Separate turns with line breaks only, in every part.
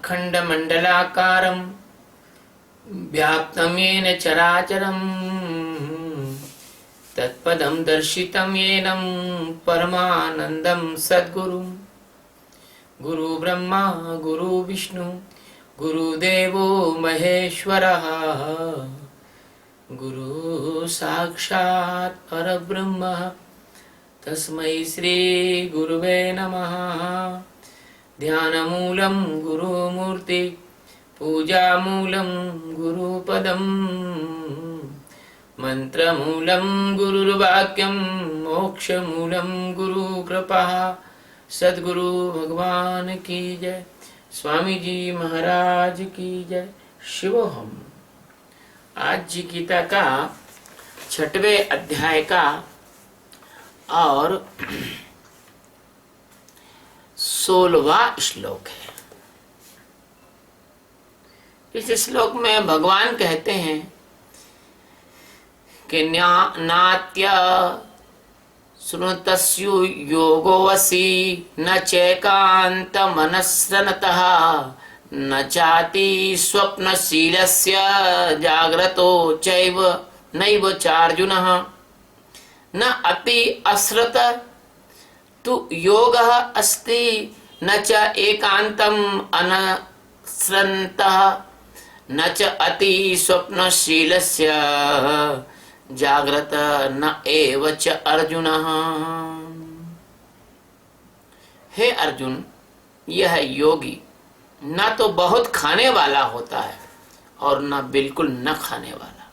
अखण्डमण्डलाकारं व्याप्तं येन चराचरं तत्पदं दर्शितं येन परमानन्दं सद्गुरुं। गुरु ब्रह्मा गुरु विष्णु गुरुदेवो महेश्वरः गुरु साक्षात् परब्रह्म तस्मै श्री गुरुवे नमः। ध्यानमूलं गुरुमूर्ति पूजामूलं गुरुपदं मंत्रमूलं गुरुर्वाक्यं मोक्षमूलं गुरुकृपा। सद्गुरु भगवान की जय। स्वामी जी महाराज की जय। शिवोहम। आज जी गीता का 6वें अध्याय का और 16वां श्लोक है। इस श्लोक में भगवान कहते हैं कि नात्य श्रुतस्यु योगोऽसि न चैकान्त मनस्सनतः न चाति स्वप्नशीलस्य जाग्रतो चैव नैव चार्जुनः न अति असृत तु योगः अस्ति न च एकान्तम् अनश्रन्तः न च अति स्वप्नशीलस्य जाग्रत न एव च अर्जुनः। हे अर्जुन, यह योगी न तो बहुत खाने वाला होता है और न बिल्कुल न खाने वाला,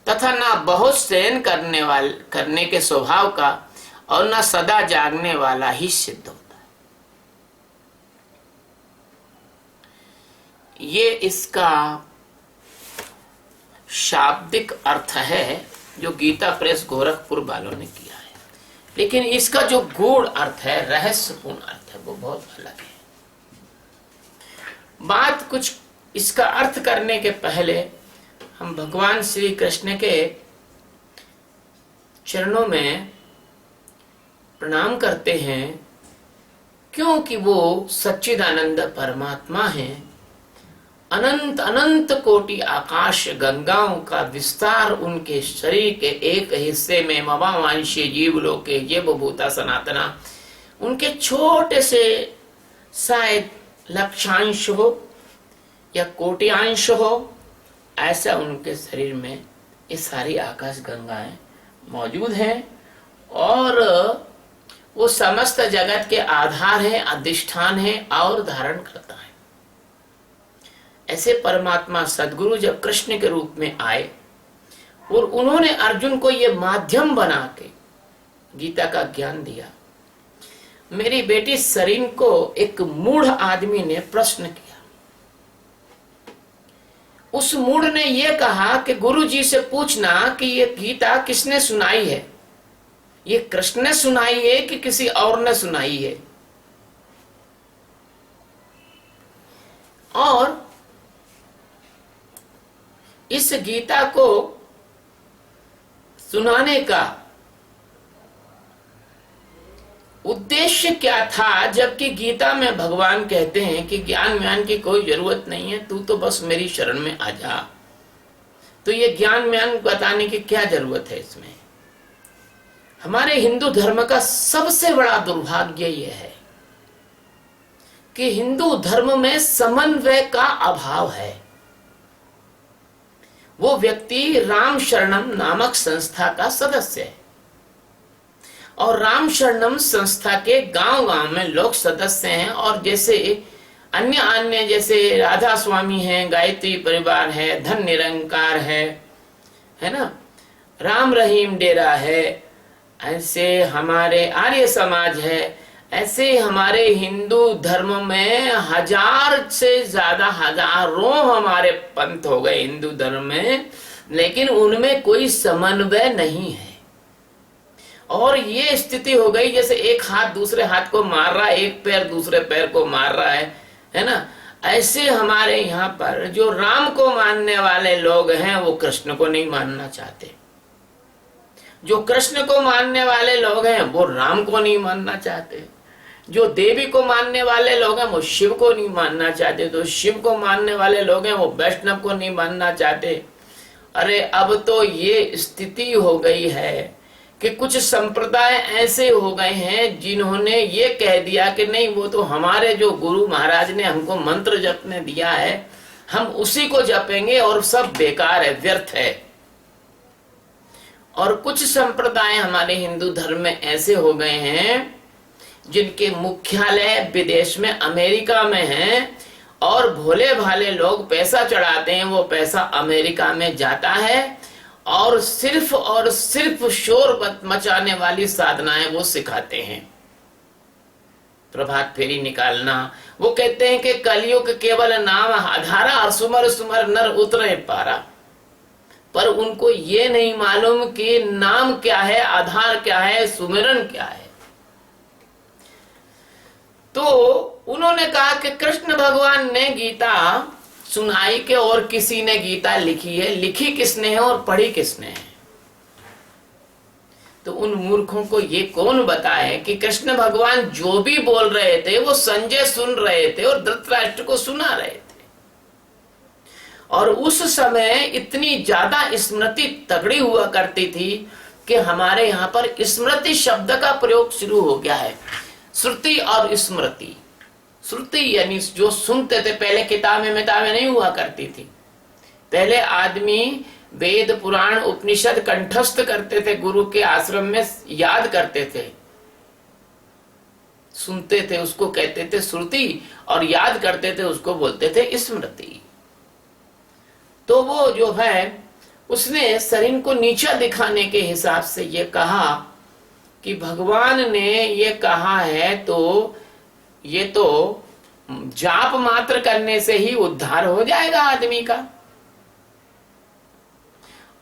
तथा न बहुत शयन करने के स्वभाव का और न सदा जागने वाला ही सिद्ध होता है। ये इसका शाब्दिक अर्थ है जो गीता प्रेस गोरखपुर वालों ने किया है, लेकिन इसका जो गूढ़ अर्थ है, रहस्यपूर्ण अर्थ है, वो बहुत अलग है। बात कुछ इसका अर्थ करने के पहले हम भगवान श्री कृष्ण के चरणों में प्रणाम करते हैं, क्योंकि वो सच्चिदानंद परमात्मा हैं। अनंत अनंत कोटि आकाश गंगाओं का विस्तार उनके शरीर के एक हिस्से में मवांशी जीवलोके जीवभूता सनातना, उनके छोटे से शायद लक्षांश हो या कोटियांश हो, ऐसा उनके शरीर में ये सारी आकाश गंगाएं मौजूद हैं और वो समस्त जगत के आधार है, अधिष्ठान है और धारण करता है। ऐसे परमात्मा सदगुरु जब कृष्ण के रूप में आए और उन्होंने अर्जुन को ये माध्यम बना के गीता का ज्ञान दिया। मेरी बेटी सरीन को एक मूढ़ आदमी ने प्रश्न किया। उस मूढ़ ने यह कहा कि गुरु जी से पूछना कि ये गीता किसने सुनाई है, ये कृष्ण ने सुनाई है कि किसी और ने सुनाई है। और इस गीता को सुनाने का उद्देश्य क्या था, जबकि गीता में भगवान कहते हैं कि ज्ञान व्यान की कोई जरूरत नहीं है, तू तो बस मेरी शरण में आ जा। तो ये ज्ञान व्यान बताने की क्या जरूरत है इसमें। हमारे हिंदू धर्म का सबसे बड़ा दुर्भाग्य यह है कि हिंदू धर्म में समन्वय का अभाव है। वो व्यक्ति राम शरणम नामक संस्था का सदस्य है और राम शरणम संस्था के गांव-गांव में लोग सदस्य हैं। और जैसे अन्य जैसे राधा स्वामी हैं, गायत्री परिवार है, धन निरंकार है ना, राम रहीम डेरा है, ऐसे हमारे आर्य समाज है, ऐसे हमारे हिंदू धर्म में 1000 से ज्यादा, हजारों हमारे पंथ हो गए हिंदू धर्म में, लेकिन उनमें कोई समन्वय नहीं है। और ये स्थिति हो गई जैसे एक हाथ दूसरे हाथ को मार रहा है, एक पैर दूसरे पैर को मार रहा है ना। ऐसे हमारे यहाँ पर जो राम को मानने वाले लोग हैं वो कृष्ण को नहीं मानना चाहते, जो कृष्ण को मानने वाले लोग हैं वो राम को नहीं मानना चाहते। जो देवी को मानने वाले लोग हैं वो शिव को नहीं मानना चाहते, तो शिव को मानने वाले लोग हैं वो वैष्णव को नहीं मानना चाहते। अरे अब तो ये स्थिति हो गई है कि कुछ संप्रदाय ऐसे हो गए हैं जिन्होंने ये कह दिया कि नहीं, वो तो हमारे जो गुरु महाराज ने हमको मंत्र जपने दिया है, हम उसी को जपेंगे और सब बेकार है, व्यर्थ है। और कुछ संप्रदाय हमारे हिंदू धर्म में ऐसे हो गए हैं जिनके मुख्यालय विदेश में, अमेरिका में है, और भोले भाले लोग पैसा चढ़ाते हैं, वो पैसा अमेरिका में जाता है और सिर्फ शोर मचाने वाली साधनाएं वो सिखाते हैं। प्रभात फेरी निकालना, वो कहते हैं कि कलयुग केवल नाम आधारा और सुमर सुमर नर उतरे पारा, पर उनको ये नहीं मालूम कि नाम क्या है, आधार क्या है, सुमिरन क्या है। तो उन्होंने कहा कि कृष्ण भगवान ने गीता सुनाई के और किसी ने गीता लिखी है, लिखी किसने है और पढ़ी किसने है? तो उन मूर्खों को ये कौन बताए कि कृष्ण भगवान जो भी बोल रहे थे वो संजय सुन रहे थे और धृतराष्ट्र को सुना रहे थे। और उस समय इतनी ज्यादा स्मृति तगड़ी हुआ करती थी कि हमारे यहाँ पर स्मृति शब्द का प्रयोग शुरू हो गया है। श्रुति और स्मृति, श्रुति यानी जो सुनते थे, पहले किताबें मिताबें नहीं हुआ करती थी। पहले आदमी वेद पुराण उपनिषद कंठस्थ करते थे, गुरु के आश्रम में याद करते थे, सुनते थे, उसको कहते थे श्रुति, और याद करते थे, उसको बोलते थे स्मृति। तो वो जो है उसने शरीर को नीचा दिखाने के हिसाब से ये कहा कि भगवान ने ये कहा है तो ये तो जाप मात्र करने से ही उद्धार हो जाएगा आदमी का,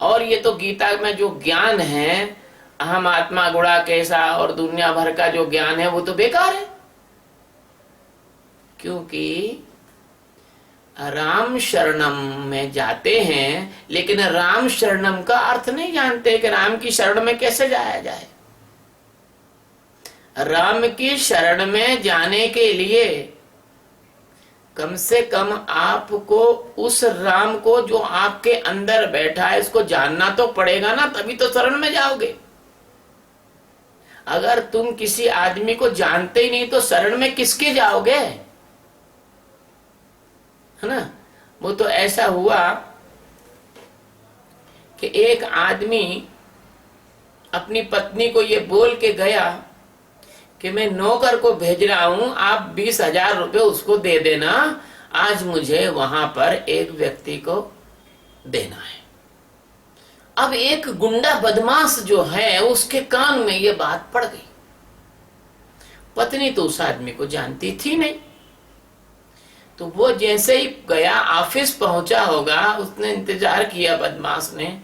और ये तो गीता में जो ज्ञान है अहम आत्मा गुणा कैसा और दुनिया भर का जो ज्ञान है वो तो बेकार है। क्योंकि राम शरणम में जाते हैं लेकिन राम शरणम का अर्थ नहीं जानते कि राम की शरण में कैसे जाया जाए। राम की शरण में जाने के लिए कम से कम आपको उस राम को जो आपके अंदर बैठा है इसको जानना तो पड़ेगा ना, तभी तो शरण में जाओगे। अगर तुम किसी आदमी को जानते ही नहीं तो शरण में किसके जाओगे, है ना। वो तो ऐसा हुआ कि एक आदमी अपनी पत्नी को ये बोल के गया कि मैं नौकर को भेज रहा हूं, आप 20,000 रुपये उसको दे देना, आज मुझे वहां पर एक व्यक्ति को देना है। अब एक गुंडा बदमाश जो है उसके कान में ये बात पड़ गई। पत्नी तो उस आदमी को जानती थी नहीं, तो वो जैसे ही गया, ऑफिस पहुंचा होगा, उसने इंतजार किया बदमाश ने।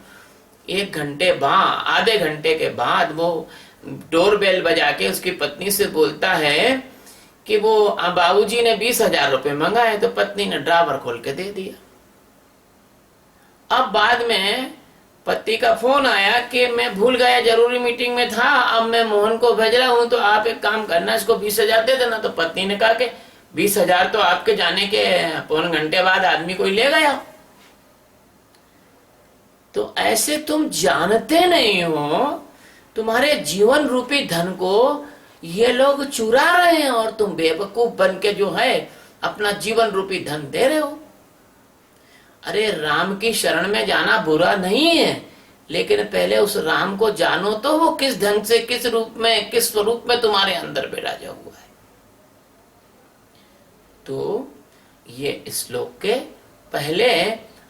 1 घंटे बाद, आधे घंटे के बाद वो डोरबेल बजा के उसकी पत्नी से बोलता है कि वो बाबूजी ने 20,000 रुपये मंगाए, तो पत्नी ने ड्रावर खोल के दे दिया। अब बाद में पति का फोन आया कि मैं भूल गया, जरूरी मीटिंग में था, अब मैं मोहन को भेज रहा हूं, तो आप एक काम करना, इसको 20,000 दे देना। तो पत्नी ने कहा कि 20,000 तो आपके जाने के पौन घंटे बाद आदमी कोई ले गया। तो ऐसे तुम जानते नहीं हो, तुम्हारे जीवन रूपी धन को ये लोग चुरा रहे हैं और तुम बेवकूफ बन के जो है अपना जीवन रूपी धन दे रहे हो। अरे राम की शरण में जाना बुरा नहीं है, लेकिन पहले उस राम को जानो तो वो किस ढंग से, किस रूप में, किस स्वरूप में तुम्हारे अंदर विराजा हुआ है। तो ये श्लोक के पहले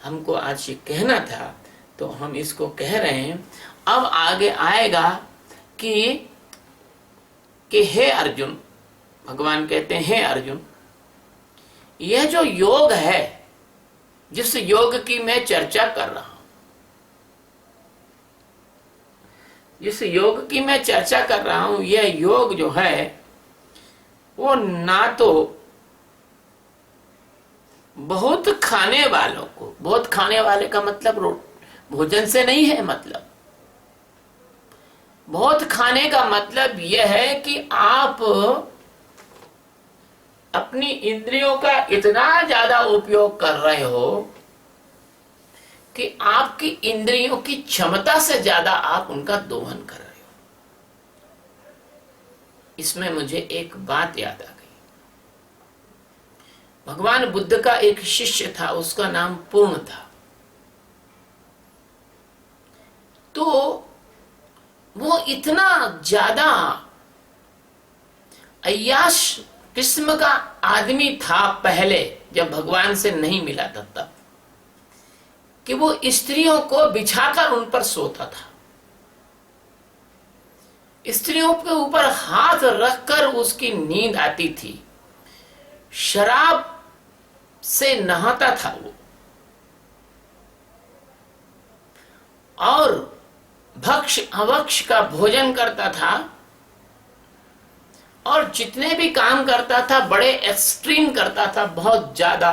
हमको आज ये कहना था, तो हम इसको कह रहे हैं। अब आगे आएगा कि हे अर्जुन, भगवान कहते हैं हे अर्जुन, यह जो योग है, जिस योग की मैं चर्चा कर रहा हूं, जिस योग की मैं चर्चा कर रहा हूं, यह योग जो है वो ना तो बहुत खाने वालों को, बहुत खाने वाले का मतलब भोजन से नहीं है, मतलब बहुत खाने का मतलब यह है कि आप अपनी इंद्रियों का इतना ज्यादा उपयोग कर रहे हो कि आपकी इंद्रियों की क्षमता से ज्यादा आप उनका दोहन कर रहे हो। इसमें मुझे एक बात याद आ गई। भगवान बुद्ध का एक शिष्य था, उसका नाम पूर्ण था। तो वो इतना ज्यादा अय्याश किस्म का आदमी था पहले, जब भगवान से नहीं मिला था तब, कि वो स्त्रियों को बिछाकर उन पर सोता था, स्त्रियों के ऊपर हाथ रखकर उसकी नींद आती थी, शराब से नहाता था वो, और भक्ष अभक्ष का भोजन करता था, और जितने भी काम करता था बड़े एक्सट्रीम करता था, बहुत ज्यादा,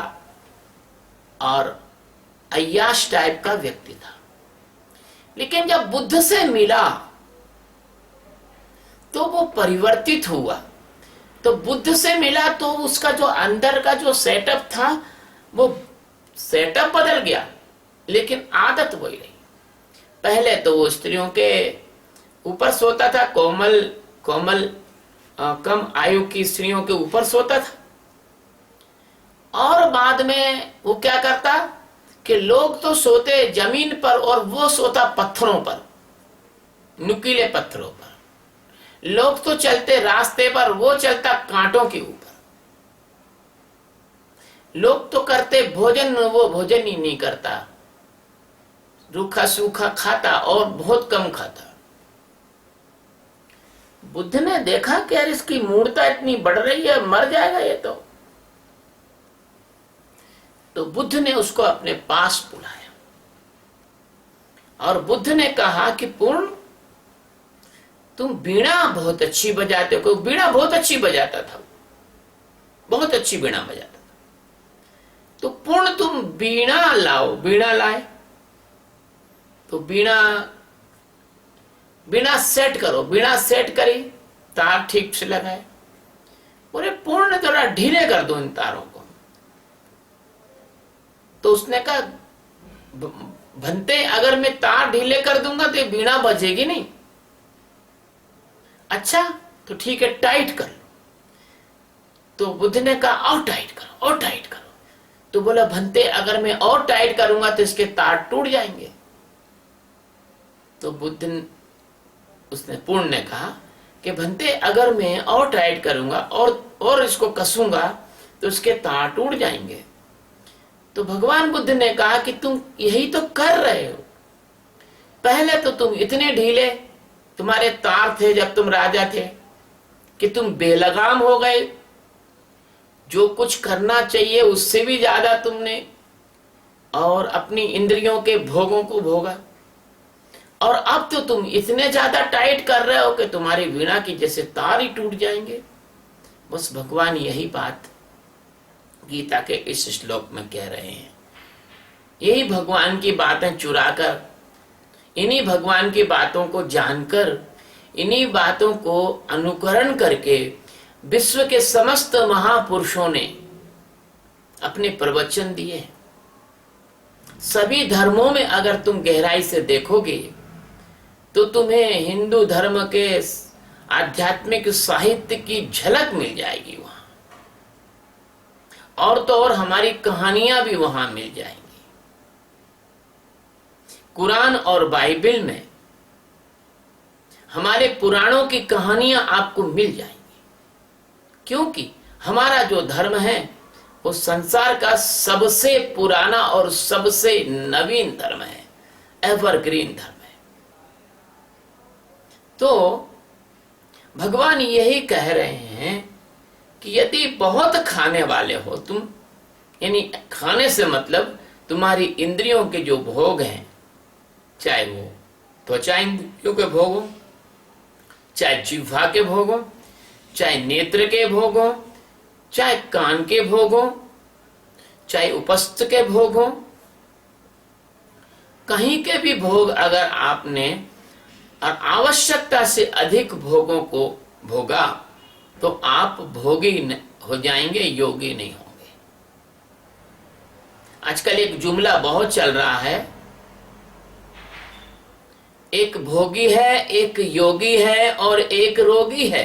और अय्याश टाइप का व्यक्ति था। लेकिन जब बुद्ध से मिला तो वो परिवर्तित हुआ। तो बुद्ध से मिला तो उसका जो अंदर का जो सेटअप था वो सेटअप बदल गया, लेकिन आदत वही रही। पहले तो वो स्त्रियों के ऊपर सोता था, कोमल कोमल कम आयु की स्त्रियों के ऊपर सोता था, और बाद में वो क्या करता कि लोग तो सोते जमीन पर और वो सोता पत्थरों पर, नुकीले पत्थरों पर। लोग तो चलते रास्ते पर, वो चलता कांटों के ऊपर। लोग तो करते भोजन, वो भोजन ही नहीं करता, रूखा सूखा खाता और बहुत कम खाता। बुद्ध ने देखा कि यार इसकी मूर्ता इतनी बढ़ रही है, मर जाएगा ये तो बुद्ध ने उसको अपने पास बुलाया और बुद्ध ने कहा कि पूर्ण, तुम बीणा बहुत अच्छी बजाते हो। बीणा बहुत अच्छी बजाता था, बहुत अच्छी बीणा बजाता था। तो पूर्ण तुम बीणा लाओ। बीणा लाए तो बीणा सेट करो। बीणा सेट करी, तार ठीक से लगाए। बोले पूर्ण थोड़ा ढीले कर दो इन तारों को। तो उसने कहा भंते, अगर मैं तार ढीले कर दूंगा तो ये बीणा बजेगी नहीं। अच्छा तो ठीक है, टाइट कर लो। तो बुद्ध ने कहा और टाइट करो, और टाइट करो। तो बोला भंते, अगर मैं और टाइट करूंगा तो इसके तार टूट जाएंगे। तो उसने पूर्ण ने कहा कि भंते, अगर मैं और टाइट करूंगा और इसको कसूंगा तो इसके तार टूट जाएंगे। तो भगवान बुद्ध ने कहा कि तुम यही तो कर रहे हो। पहले तो तुम इतने ढीले तुम्हारे तार थे जब तुम राजा थे कि तुम बेलगाम हो गए। जो कुछ करना चाहिए उससे भी ज्यादा तुमने और अपनी इंद्रियों के भोगों को भोगा। और अब तो तुम इतने ज्यादा टाइट कर रहे हो कि तुम्हारी वीणा की जैसे तार ही टूट जाएंगे। बस भगवान यही बात गीता के इस श्लोक में कह रहे हैं। यही भगवान की बातें चुराकर, इन्हीं भगवान की बातों को जानकर, इन्हीं बातों को अनुकरण करके विश्व के समस्त महापुरुषों ने अपने प्रवचन दिए। सभी धर्मों में अगर तुम गहराई से देखोगे तो तुम्हें हिंदू धर्म के आध्यात्मिक साहित्य की झलक मिल जाएगी वहां, और तो और हमारी कहानियां भी वहां मिल जाएंगी। कुरान और बाइबल में हमारे पुराणों की कहानियां आपको मिल जाएंगी, क्योंकि हमारा जो धर्म है वो संसार का सबसे पुराना और सबसे नवीन धर्म है, एवरग्रीन धर्म है। तो भगवान यही कह रहे हैं कि यदि बहुत खाने वाले हो तुम, यानी खाने से मतलब तुम्हारी इंद्रियों के जो भोग हैं, चाहे वो त्वचा इंद्रियों के भोग हो, चाहे जिह्वा के भोग हो, चाहे नेत्र के भोग हो, चाहे कान के भोग हो, चाहे उपस्थ के भोग हो, कहीं के भी भोग अगर आपने और आवश्यकता से अधिक भोगों को भोगा तो आप भोगी हो जाएंगे, योगी नहीं होंगे। आजकल एक जुमला बहुत चल रहा है, एक भोगी है, एक योगी है और एक रोगी है।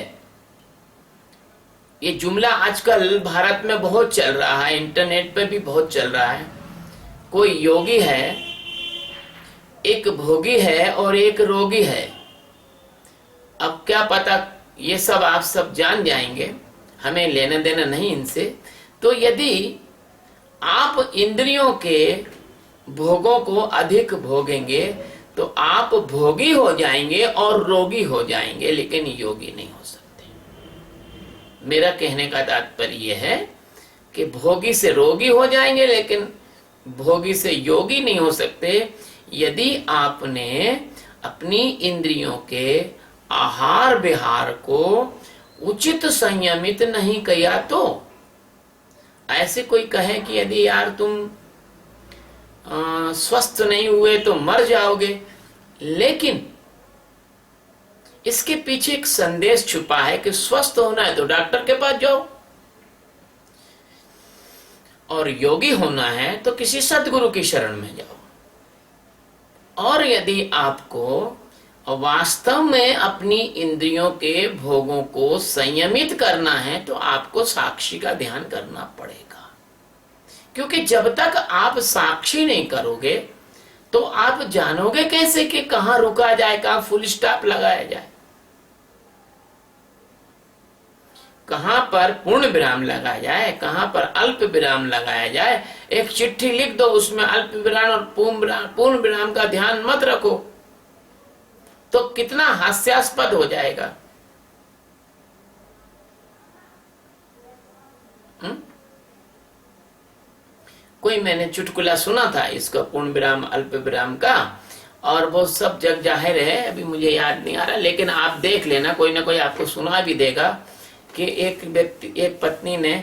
ये जुमला आजकल भारत में बहुत चल रहा है, इंटरनेट पे भी बहुत चल रहा है। कोई योगी है, एक भोगी है और एक रोगी है। अब क्या पता, ये सब आप सब जान जाएंगे, हमें लेना देना नहीं इनसे। तो यदि आप इंद्रियों के भोगों को अधिक भोगेंगे तो आप भोगी हो जाएंगे और रोगी हो जाएंगे, लेकिन योगी नहीं हो सकते। मेरा कहने का तात्पर्य यह है कि भोगी से रोगी हो जाएंगे, लेकिन भोगी से योगी नहीं हो सकते। यदि आपने अपनी इंद्रियों के आहार विहार को उचित संयमित नहीं किया तो। ऐसे कोई कहे कि यदि यार तुम स्वस्थ नहीं हुए तो मर जाओगे, लेकिन इसके पीछे एक संदेश छुपा है कि स्वस्थ होना है तो डॉक्टर के पास जाओ, और योगी होना है तो किसी सदगुरु की शरण में जाओ। और यदि आपको वास्तव में अपनी इंद्रियों के भोगों को संयमित करना है तो आपको साक्षी का ध्यान करना पड़ेगा, क्योंकि जब तक आप साक्षी नहीं करोगे तो आप जानोगे कैसे कि कहां रुका जाए, कहां फुल स्टॉप लगाया जाए, कहां पर पूर्ण विराम लगाया जाए, कहां पर अल्प विराम लगाया जाए। एक चिट्ठी लिख दो, उसमें अल्प विराम और पूर्ण विराम का ध्यान मत रखो तो कितना हास्यास्पद हो जाएगा। कोई मैंने चुटकुला सुना था इसका, पूर्ण विराम अल्प विराम का, और वो सब जग जाहिर है, अभी मुझे याद नहीं आ रहा, लेकिन आप देख लेना, कोई ना कोई आपको सुना भी देगा कि एक पत्नी ने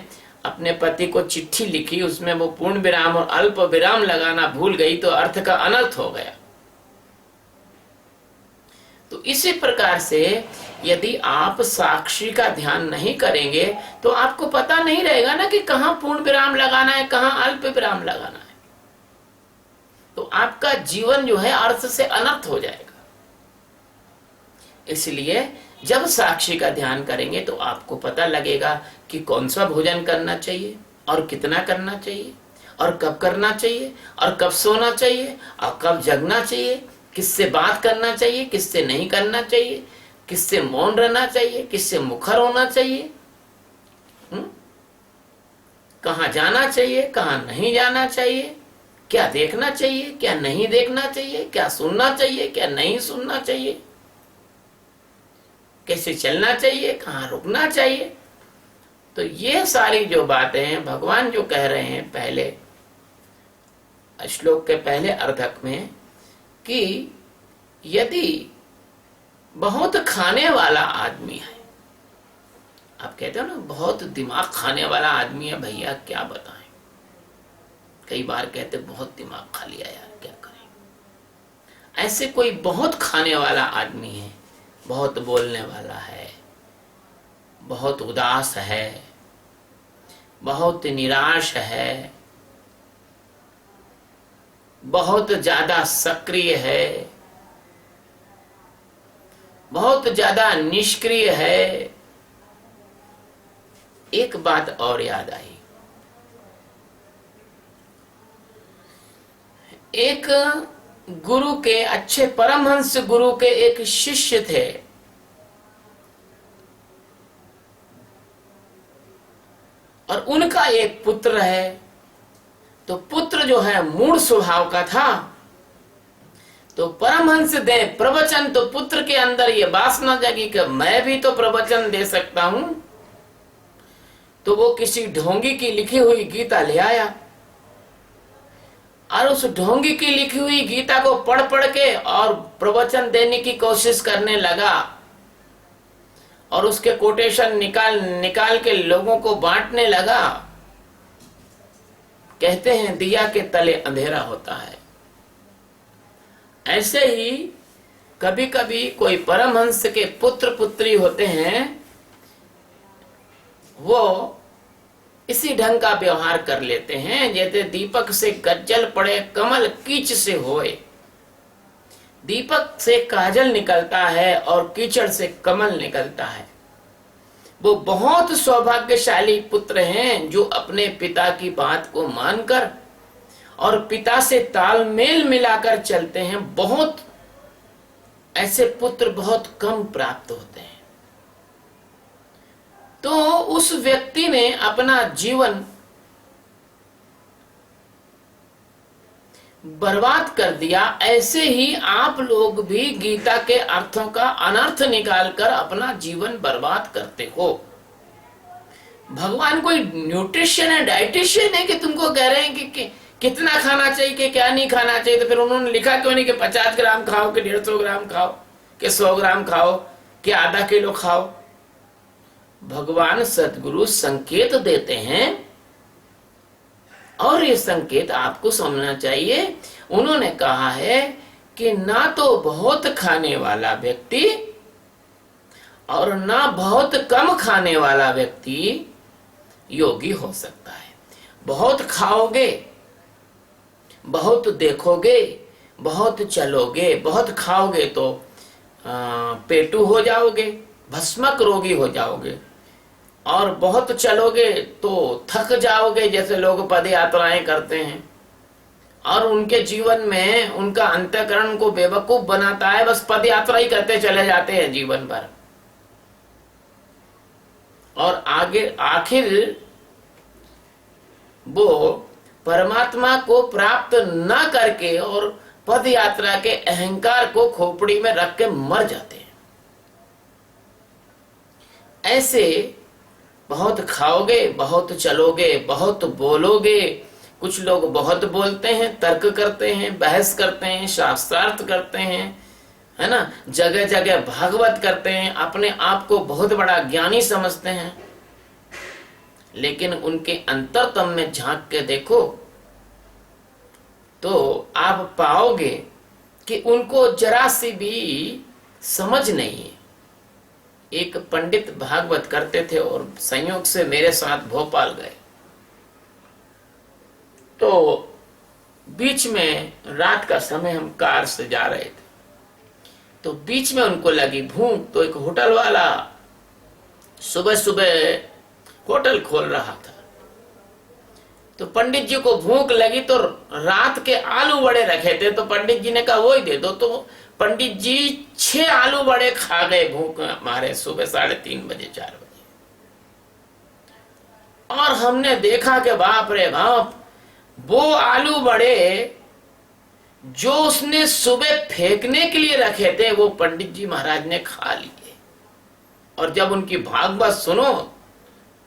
अपने पति को चिट्ठी लिखी, उसमें वो पूर्ण विराम और अल्प विराम लगाना भूल गई तो अर्थ का अनर्थ हो गया। तो इसी प्रकार से यदि आप साक्षी का ध्यान नहीं करेंगे तो आपको पता नहीं रहेगा ना कि कहां पूर्ण विराम लगाना है, कहां अल्प विराम लगाना है, तो आपका जीवन जो है अर्थ से अनर्थ हो जाएगा। इसलिए जब साक्षी का ध्यान करेंगे तो आपको पता लगेगा कि कौन सा भोजन करना चाहिए और कितना करना चाहिए और कब करना चाहिए और कब सोना चाहिए और कब जगना चाहिए, किससे बात करना चाहिए, किससे नहीं करना चाहिए, किससे मौन रहना चाहिए, किससे मुखर होना चाहिए, कहां जाना चाहिए, कहां नहीं जाना चाहिए, क्या देखना चाहिए, क्या नहीं देखना चाहिए, क्या सुनना चाहिए, क्या नहीं सुनना चाहिए, कैसे चलना चाहिए, कहां रुकना चाहिए। तो ये सारी जो बातें हैं भगवान जो कह रहे हैं पहले श्लोक के पहले अर्धक में कि यदि बहुत खाने वाला आदमी है, आप कहते हो ना बहुत दिमाग खाने वाला आदमी है, भैया क्या बताएं, कई बार कहते बहुत दिमाग खा लिया यार, क्या करें। ऐसे कोई बहुत खाने वाला आदमी है, बहुत बोलने वाला है, बहुत उदास है, बहुत निराश है, बहुत ज्यादा सक्रिय है, बहुत ज्यादा निष्क्रिय है। एक बात और याद आई, एक गुरु के, अच्छे परमहंस गुरु के एक शिष्य थे, और उनका एक पुत्र है। तो पुत्र जो है मूढ़ स्वभाव का था, तो परमहंस दे प्रवचन, तो पुत्र के अंदर ये वासना जगी कि मैं भी तो प्रवचन दे सकता हूं। तो वो किसी ढोंगी की लिखी हुई गीता ले आया और उस ढोंगी की लिखी हुई गीता को पढ़ पढ़ के और प्रवचन देने की कोशिश करने लगा, और उसके कोटेशन निकाल निकाल के लोगों को बांटने लगा। कहते हैं दिया के तले अंधेरा होता है। ऐसे ही कभी कभी कोई परमहंस के पुत्र पुत्री होते हैं, वो इसी ढंग का व्यवहार कर लेते हैं जैसे दीपक से गज्जल पड़े कमल कीच से होए। दीपक से काजल निकलता है और कीचड़ से कमल निकलता है। वो बहुत सौभाग्यशाली पुत्र हैं जो अपने पिता की बात को मानकर और पिता से तालमेल मिलाकर चलते हैं। बहुत ऐसे पुत्र बहुत कम प्राप्त होते हैं। तो उस व्यक्ति ने अपना जीवन बर्बाद कर दिया। ऐसे ही आप लोग भी गीता के अर्थों का अनर्थ निकालकर अपना जीवन बर्बाद करते हो। भगवान कोई न्यूट्रिशन है, डाइटिशियन है कि तुमको कह रहे हैं कि कितना खाना चाहिए कि क्या नहीं खाना चाहिए? तो फिर उन्होंने लिखा क्यों नहीं कि 50 ग्राम खाओ कि 150 ग्राम खाओ कि 100 ग्राम खाओ कि आधा किलो खाओ? भगवान सद्गुरु संकेत देते हैं और ये संकेत आपको समझना चाहिए। उन्होंने कहा है कि ना तो बहुत खाने वाला व्यक्ति और ना बहुत कम खाने वाला व्यक्ति योगी हो सकता है। बहुत खाओगे, बहुत देखोगे, बहुत चलोगे, बहुत खाओगे तो पेटू हो जाओगे, भस्मक रोगी हो जाओगे, और बहुत चलोगे तो थक जाओगे जैसे लोग पद यात्राएं करते हैं और उनके जीवन में उनका अंतःकरण को बेवकूफ बनाता है, बस पद यात्रा ही करते चले जाते हैं जीवन भर। और आगे आखिर वो परमात्मा को प्राप्त न करके और पद यात्रा के अहंकार को खोपड़ी में रख के मर जाते हैं। ऐसे बहुत खाओगे, बहुत चलोगे, बहुत बोलोगे। कुछ लोग बहुत बोलते हैं, तर्क करते हैं, बहस करते हैं, शास्त्रार्थ करते हैं, है ना, जगह जगह भागवत करते हैं, अपने आप को बहुत बड़ा ज्ञानी समझते हैं। लेकिन उनके अंतरतम में झांक के देखो तो आप पाओगे कि उनको जरा सी भी समझ नहीं है। एक पंडित भागवत करते थे और संयोग से मेरे साथ भोपाल गए। तो बीच में रात का समय हम कार से जा रहे थे, तो बीच में उनको लगी भूख। तो एक होटल वाला सुबह सुबह होटल खोल रहा था। तो पंडित जी को भूख लगी तो रात के आलू बड़े रखे थे, तो पंडित जी ने कहा वो ही दे दो। तो पंडित जी 6 आलू बड़े खा गए भूख मारे सुबह 3:30 बजे 4 बजे। और हमने देखा कि बाप रे बाप, वो आलू बड़े जो उसने सुबह फेंकने के लिए रखे थे वो पंडित जी महाराज ने खा लिए। और जब उनकी भागवत सुनो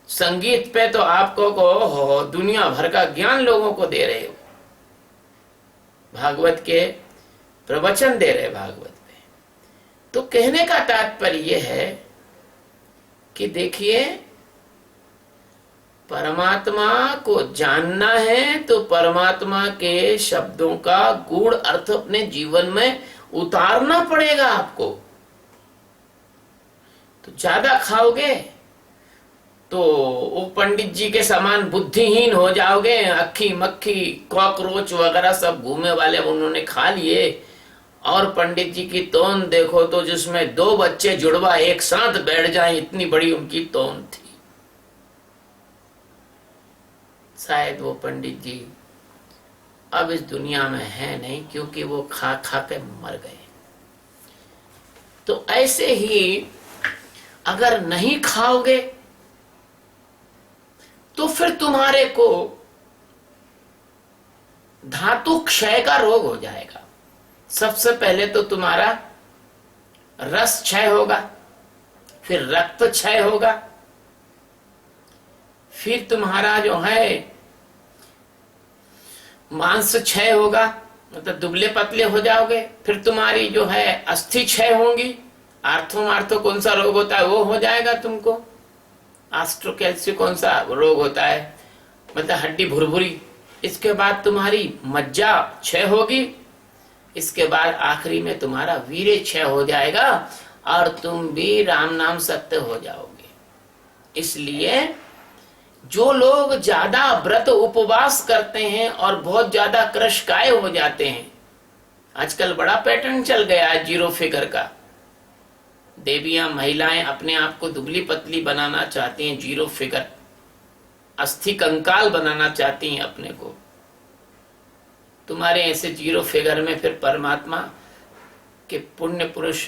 संगीत पे, तो आपको को दुनिया भर का ज्ञान लोगों को दे रहे हो, भागवत के प्रवचन दे रहे भागवत पे। तो कहने का तात्पर्य यह है कि देखिए, परमात्मा को जानना है तो परमात्मा के शब्दों का गूढ़ अर्थ अपने जीवन में उतारना पड़ेगा आपको। तो ज्यादा खाओगे तो वो पंडित जी के समान बुद्धिहीन हो जाओगे। अक्खी मक्खी कॉकरोच वगैरह सब घूमे वाले उन्होंने खा लिए। और पंडित जी की तोन देखो तो जिसमें 2 बच्चे जुड़वा एक साथ बैठ जाएं, इतनी बड़ी उनकी तोन थी। शायद वो पंडित जी अब इस दुनिया में है नहीं, क्योंकि वो खा खा के मर गए। तो ऐसे ही अगर नहीं खाओगे तो फिर तुम्हारे को धातु क्षय का रोग हो जाएगा। सबसे पहले तो तुम्हारा रस क्षय होगा, फिर रक्त क्षय होगा, फिर तुम्हारा जो है मांस क्षय होगा, मतलब दुबले पतले हो जाओगे। फिर तुम्हारी जो है अस्थि क्षय होंगी। आर्थो कौन सा रोग होता है वो हो जाएगा तुमको। आस्ट्रोकैल्सी कौन सा रोग होता है, मतलब हड्डी भुरभुरी। इसके बाद तुम्हारी मज्जा क्षय होगी। इसके बाद आखिरी में तुम्हारा वीर्य क्षय हो जाएगा और तुम भी राम नाम सत्य हो जाओगे। इसलिए जो लोग ज्यादा व्रत उपवास करते हैं और बहुत ज्यादा कृशकाय हो जाते हैं, आजकल बड़ा पैटर्न चल गया है जीरो फिगर का। देवियां महिलाएं अपने आप को दुबली पतली बनाना चाहती हैं, जीरो फिगर, अस्थि कंकाल बनाना चाहती हैं अपने को। तुम्हारे ऐसे जीरो फिगर में फिर परमात्मा के पुण्य पुरुष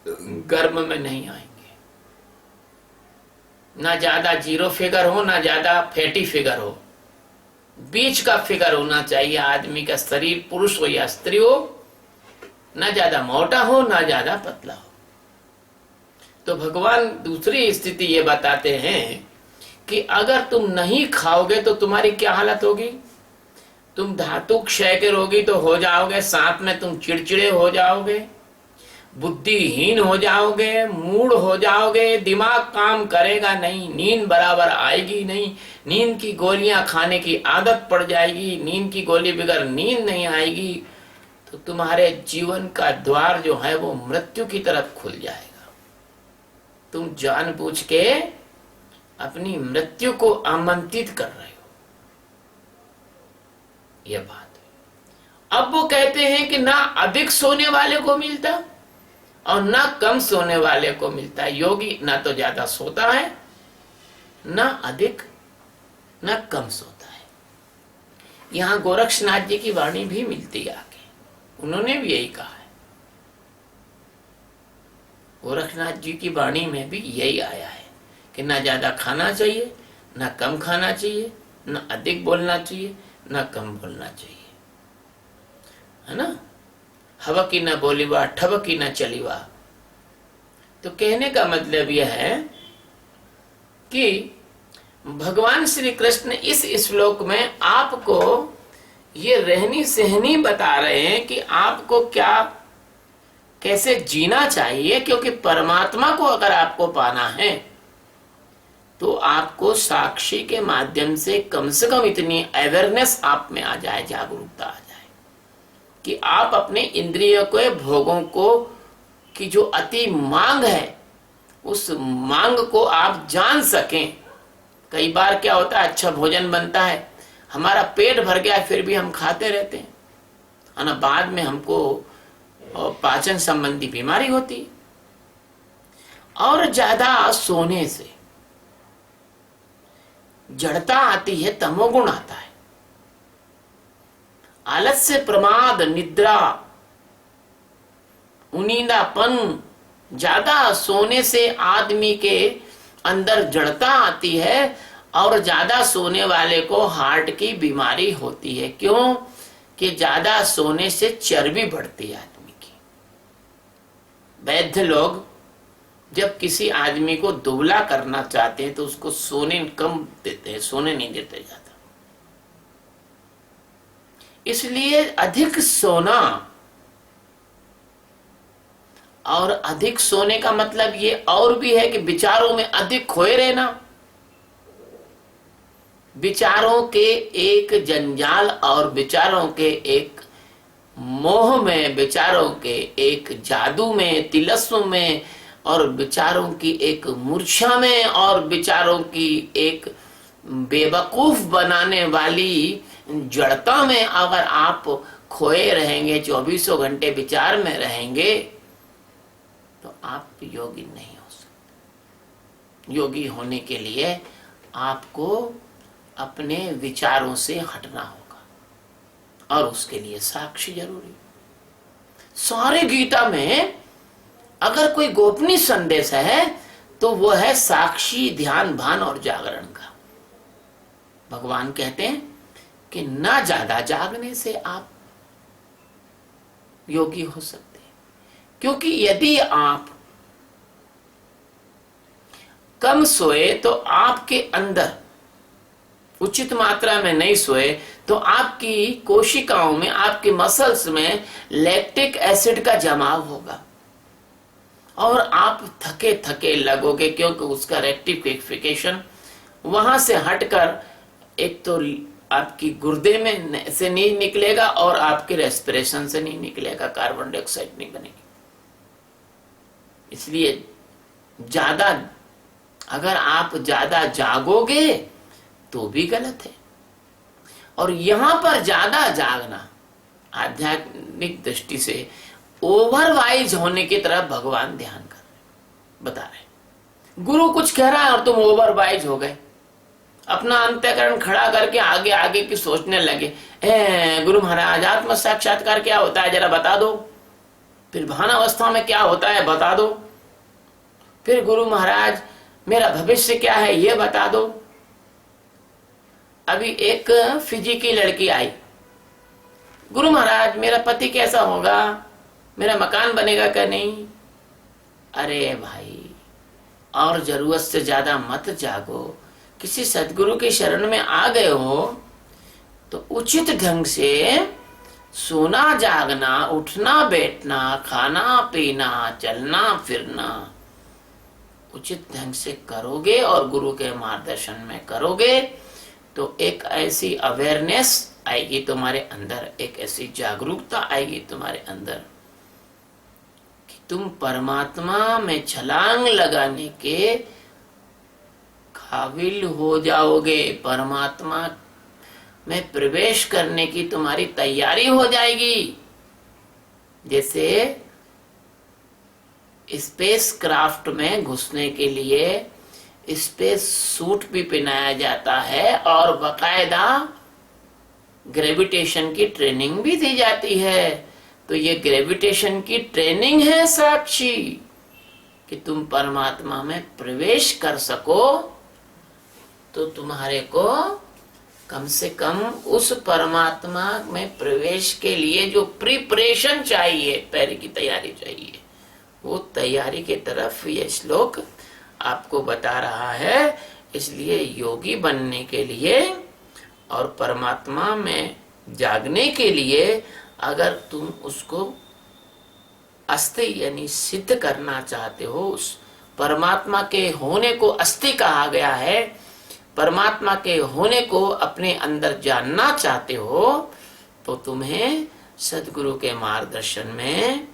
गर्भ में नहीं आएंगे। ना ज्यादा जीरो फिगर हो, ना ज्यादा फैटी फिगर हो, बीच का फिगर होना चाहिए आदमी का शरीर, पुरुष हो या स्त्री हो। ना ज्यादा मोटा हो, ना ज्यादा पतला हो। तो भगवान दूसरी स्थिति ये बताते हैं कि अगर तुम नहीं खाओगे तो तुम्हारी क्या हालत होगी। तुम धातु क्षय के रोगी तो हो जाओगे, साथ में तुम चिड़चिड़े हो जाओगे, बुद्धिहीन हो जाओगे, मूड हो जाओगे, दिमाग काम करेगा नहीं, नींद बराबर आएगी नहीं, नींद की गोलियां खाने की आदत पड़ जाएगी, नींद की गोली बगैर नींद नहीं आएगी, तो तुम्हारे जीवन का द्वार जो है वो मृत्यु की तरफ खुल जाएगा। तुम जानबूझ के अपनी मृत्यु को आमंत्रित कर रहे हो। यह बात है। अब वो कहते हैं कि ना अधिक सोने वाले को मिलता और ना कम सोने वाले को मिलता है। योगी ना तो ज्यादा सोता है, ना अधिक, ना कम सोता है। यहां गोरक्षनाथ जी की वाणी भी मिलती है आगे, उन्होंने भी यही कहा है। गोरखनाथ जी की वाणी में भी यही आया है कि ना ज्यादा खाना चाहिए, ना कम खाना चाहिए, ना अधिक बोलना चाहिए, ना कम बोलना चाहिए, है ना। हवकी न बोलीवा, ठबकी न चलीवा। तो कहने का मतलब यह है कि भगवान श्री कृष्ण इस श्लोक में आपको ये रहनी सहनी बता रहे हैं कि आपको क्या कैसे जीना चाहिए। क्योंकि परमात्मा को अगर आपको पाना है तो आपको साक्षी के माध्यम से कम इतनी अवेयरनेस आप में आ जाए, जागरूकता आ जाए कि आप अपने इंद्रियों के भोगों को की जो अति मांग है उस मांग को आप जान सकें। कई बार क्या होता है, अच्छा भोजन बनता है, हमारा पेट भर गया फिर भी हम खाते रहते हैं, है ना। बाद में हमको पाचन संबंधी बीमारी होती। और ज्यादा सोने से जड़ता आती है, तमोगुण आता है, आलस्य, प्रमाद, निद्रा, उनींदापन। ज्यादा सोने से आदमी के अंदर जड़ता आती है और ज्यादा सोने वाले को हार्ट की बीमारी होती है। क्यों? कि ज्यादा सोने से चर्बी बढ़ती है आदमी की। वैद्य लोग जब किसी आदमी को दुबला करना चाहते हैं तो उसको सोने कम देते हैं, सोने नहीं देते ज्यादा। इसलिए अधिक सोना, और अधिक सोने का मतलब ये और भी है कि विचारों में अधिक खोए रहना, विचारों के एक जंजाल और विचारों के एक मोह में, विचारों के एक जादू में, तिलस्म में, और विचारों की एक मूर्छा में, और विचारों की एक बेवकूफ बनाने वाली जड़ता में अगर आप खोए रहेंगे, 24 घंटे विचार में रहेंगे, तो आप योगी नहीं हो सकते। योगी होने के लिए आपको अपने विचारों से हटना होगा और उसके लिए साक्षी जरूरी। सारे गीता में अगर कोई गोपनीय संदेश है तो वो है साक्षी, ध्यान, भान और जागरण का। भगवान कहते हैं कि ना ज्यादा जागने से आप योगी हो सकते हैं, क्योंकि यदि आप कम सोए तो आपके अंदर उचित मात्रा में नहीं सोए तो आपकी कोशिकाओं में, आपके मसल्स में लैक्टिक एसिड का जमाव होगा और आप थके थके लगोगे, क्योंकि उसका रेक्टिफिकेशन वहां से हटकर एक तो आपकी गुर्दे में से नहीं निकलेगा और आपके रेस्पिरेशन से नहीं निकलेगा, कार्बन डाइऑक्साइड नहीं बनेगी। इसलिए ज्यादा, अगर आप ज्यादा जागोगे तो भी गलत है। और यहां पर ज्यादा जागना आध्यात्मिक दृष्टि से ओवरवाइज होने की तरफ भगवान ध्यान कर बता रहे। गुरु कुछ कह रहा है और तुम ओवरवाइज हो गए, अपना अंतःकरण खड़ा करके आगे आगे की सोचने लगे। गुरु महाराज आत्म साक्षात्कार क्या होता है जरा बता दो, फिर भान अवस्था में क्या होता है बता दो, फिर गुरु महाराज मेरा भविष्य क्या है ये बता दो। अभी एक फिजी की लड़की आई, गुरु महाराज मेरा पति कैसा होगा, मेरा मकान बनेगा क्या नहीं। अरे भाई, और जरूरत से ज्यादा मत जागो, किसी सदगुरु की शरण में आ गए हो तो उचित ढंग से सोना जागना, उठना बैठना, खाना पीना, चलना फिरना उचित ढंग से करोगे और गुरु के मार्गदर्शन में करोगे तो एक ऐसी अवेयरनेस आएगी तुम्हारे अंदर, एक ऐसी जागरूकता आएगी तुम्हारे अंदर कि तुम परमात्मा में छलांग लगाने के काबिल हो जाओगे, परमात्मा में प्रवेश करने की तुम्हारी तैयारी हो जाएगी। जैसे स्पेस क्राफ्ट में घुसने के लिए स्पेस सूट भी पहनाया जाता है और बकायदा ग्रेविटेशन की ट्रेनिंग भी दी जाती है। तो ये ग्रेविटेशन की ट्रेनिंग है साक्षी कि तुम परमात्मा में प्रवेश कर सको, तो तुम्हारे को कम से कम उस परमात्मा में प्रवेश के लिए जो प्रिपरेशन चाहिए, पहले की तैयारी चाहिए, वो तैयारी की तरफ ये श्लोक आपको बता रहा है। इसलिए योगी बनने के लिए और परमात्मा में जागने के लिए अगर तुम उसको अस्थि यानी सिद्ध करना चाहते हो, उस परमात्मा के होने को अस्थि कहा गया है, परमात्मा के होने को अपने अंदर जानना चाहते हो, तो तुम्हें सदगुरु के मार्गदर्शन में